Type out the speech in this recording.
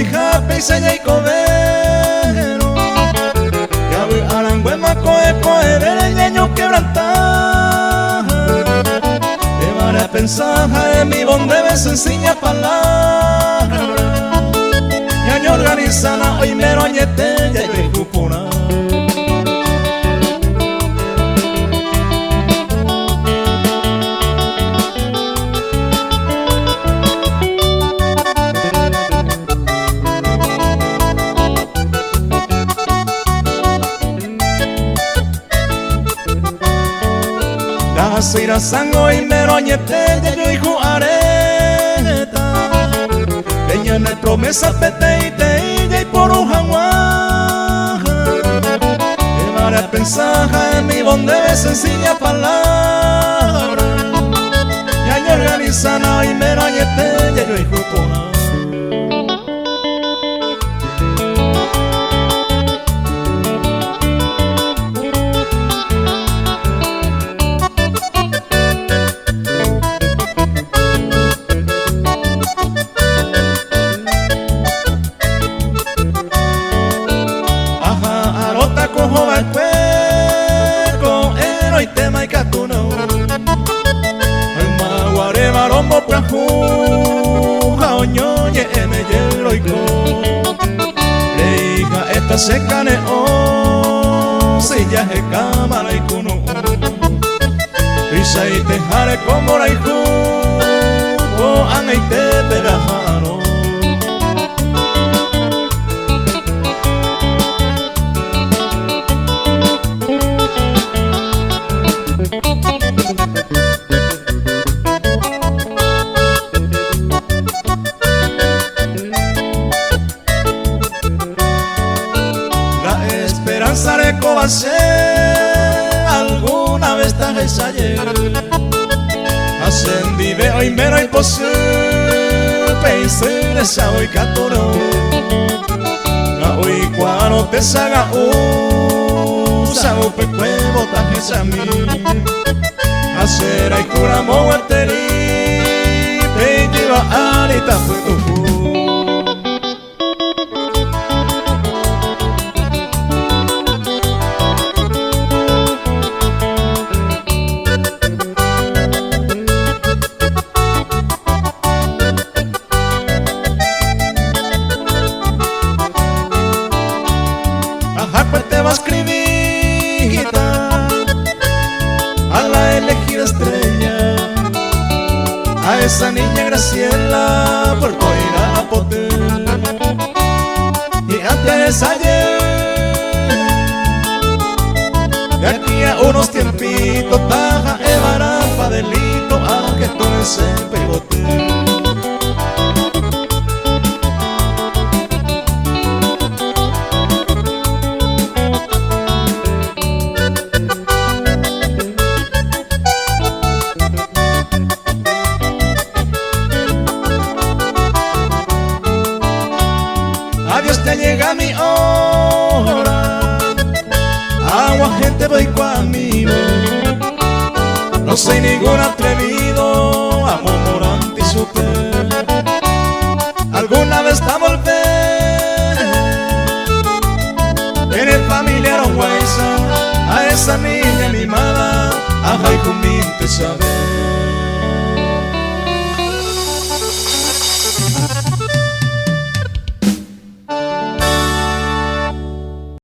y jape y seña y cobero. Ya voy aranguema coe coe ver el ñeño quebrantar. Te van a pensar en mi bonde de sencilla palabra. Ñaño organizana hoy mero añete ya y cupona. Sira sango y mero añete ya yo hijo areta. Peña en el promesa pete y te y por un jaguar. Llevaré a pensar en mi bonde de sencilla palabra. Ya yo organizana y mero añete ya yo hijo pona. Esta se caneó, si ya es cámara y cuno. Risa y te jare como la hijo, o anga y te pegajano. Va a ser alguna vez tan ayer. Hacen vive hoy mero imposible pensar esa hoy caturo. La hoy cuando te saga sago pecuevo tajes a mí. Hacer ay curamo alteri te lleva arita fue tu. Te va a escribir a la elegida estrella, a esa niña Graciela por ir a poder. Y antes ayer, de aquí a unos tiempitos, taja evarampa delito a que tú ese pegote. Adiós, te llega mi hora. Agua, gente, voy camino. No soy ningún atrevido, amor morante y super. Alguna vez te volver en el familiar Huayza, a esa niña mimada, a Jaikumín te saber.